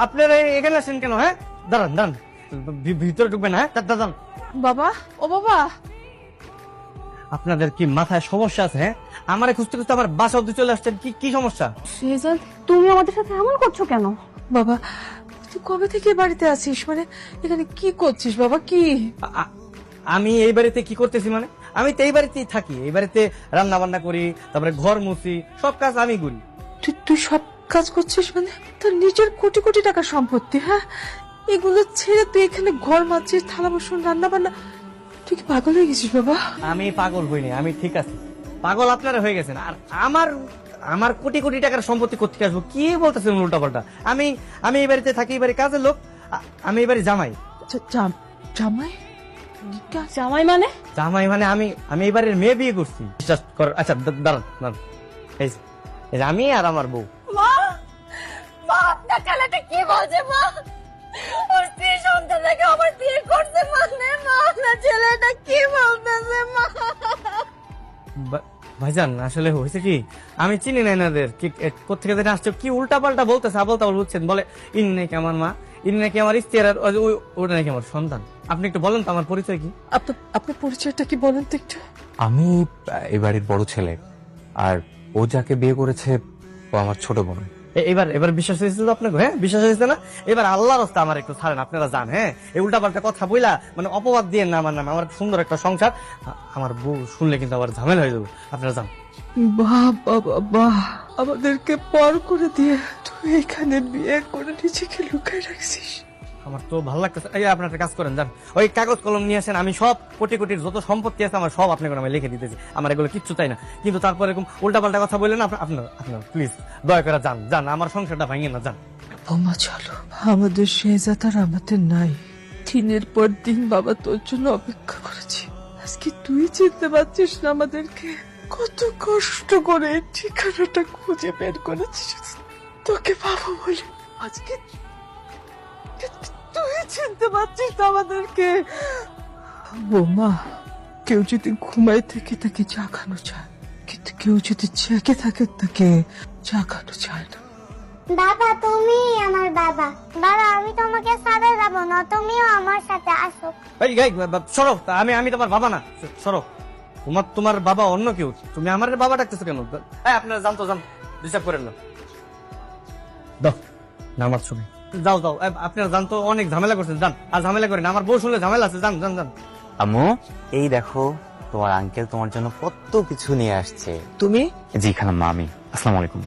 আপনারা এখানে আসেন কেন? হ্যাঁ, দাঁড়ান দাঁড়ান, ভিতরে ঢুকবেন। হ্যাঁ, দাঁড়ান। বাবা, ও বাবা, আপনাদের কি মাথায় সমস্যা আছে? হ্যাঁ, আমারে খুঁজতে খুঁজতে আমার বাসা অব্দি চলে আসছেন, কি কি সমস্যা? শেহজাদ, তুমি আমাদের সাথে এমন করছো কেন? বাবা তুই কবে থেকে এ বাড়িতে আছিস? মানে এখানে কি করছিস বাবা? কি আমি এই বাড়িতে কি করতেছি মানে? আমি তো এই বাড়িতেই থাকি, এই বাড়িতে রান্না বান্না করি, তারপরে ঘর মুছি, সব কাজ আমি করি। তুই সব কাজ করছিস? মানে তোর নিজের কোটি কোটি টাকার সম্পত্তি, হ্যাঁ, এগুলো ছেড়ে তুই এখানে ঘর মারছিস, থালা বাসন, রান্না বান্না। তুই কি পাগল হয়ে গেছিস বাবা? আমি পাগল হইনি, আমি ঠিক আছি। পাগল আপনারা হয়ে গেছেন। আর আমার আমার কোটি কোটি টাকার সম্পত্তি কোথেকে আসবো? কি বলতেছেন উল্টা পাল্টা? আমি আমি এই বাড়িতে থাকি, এই বাড়ির কাজের লোক, আমি এই বাড়ি জামাই। জামাই? জামাই মানে? জামাই মানে আমি আমি এই বাড়ির মেয়ে বিয়ে করছি, বিশ্বাস কর। আচ্ছা দাঁড়ান দাঁড়ান, এই যে, এই যে আমি আর আমার বউ। মা, মা আপনার ছেলেটা কি বলছে? মা, ওর স্ত্রী সন্তানটাকে আবার বিয়ে করছে মানে? মা, আপনার ছেলেটা কি বলতেছে? মা, ভাইজান আসলে হয়েছে কি, আমি চিনি না এনাদের কি কোথেকে যেটা আসছে, কি উল্টা পাল্টা বলতেছে, আবল তাবল বুঝছেন। বলে ইনি নাকি আমার মা, ইনি নাকি আমার স্ত্রী, আর ওটা নাকি আমার সন্তান। আপনি একটু বলেন তো আমার পরিচয় কি? আপনার পরিচয়টা কি বলেন তো একটু? আমি এই বাড়ির বড় ছেলে, আর ও যাকে বিয়ে করেছে ও আমার ছোট বোন। এবার এবার বিশ্বাস হয়েছে তো আপনাকে? হ্যাঁ, বিশ্বাস হয়েছে না? এবার আল্লাহর রাস্তা আমার একটু ছাড়েন, আপনারা যান। হ্যাঁ, এই উল্টা পাল্টা কথা বইলা মানে অপবাদ দিয়ে না আমার নামে। আমার সুন্দর একটা সংসার, আমার বউ শুনলে কিন্তু আবার ঝামেলা হয়ে যাবে। আপনারা যান। বাবা বাবা, আমাদেরকে পর করে দিয়ে তুই এখানে বিয়ে করে নিজেকে লুকায় রাখছিস। আমার তো ভালো লাগতেছে। এই আপনার একটা কাজ করেন, যান, ওই কাগজ কলম নিয়ে আসেন। আমি সব কোটি কোটির যত সম্পত্তি আছে আমার সব আপনাকে আমি লিখে দিতেছি। আমার এগুলো কিচ্ছু চাই না, কিন্তু তারপর এরকম উল্টা পাল্টা কথা বললেন আপনার প্লিজ দয়া করে যান, যান, আমার সংসারটা ভাঙিয়ে না, যান। বৌমা চলো, আমাদের শেহজাদ আর আমাদের নাই। দিনের পর দিন বাবা তোর জন্য অপেক্ষা করেছি। আজকে তুই চিনতে পারছিস না আমাদেরকে? কত কষ্ট করে এই ঠিকানাটা খুঁজে বের করেছিস তোকে পাবো বলে। আজকে তুই চিনতে পারছিস না আমাদেরকে? বৌমা, কেউ যদি ঘুমায় থেকে তাকে জাগানো চায়, কিন্তু কেউ যদি জেগে থাকে তাকে জাগানো চায় না। বাবা, তুমি আমার বাবা। বাবা, আমি তোমাকে ছাড়া যাবো না, তুমিও আমার সাথে আসো। এই সরো, আমি তোমার বাবা না, সরো। তোমার বাবা অন্য কেউ, তুমি আমার বাবা ডাকতেছো কেন? আপনারা জানতো, যান, ডিস্টার্ব করেন না। দাও নামাজ শুনে যাও যাও, আপনারা জানতো, অনেক ঝামেলা করছেন, যান। আর ঝামেলা করেন, আমার বউ শুনলে ঝামেলা আছে, যান যান যান। আম্মু, এই দেখো তোমার আঙ্কেল তোমার জন্য কত কিছু নিয়ে আসছে। তুমি? জি খালাম্মা, আমি। আসসালামু আলাইকুম।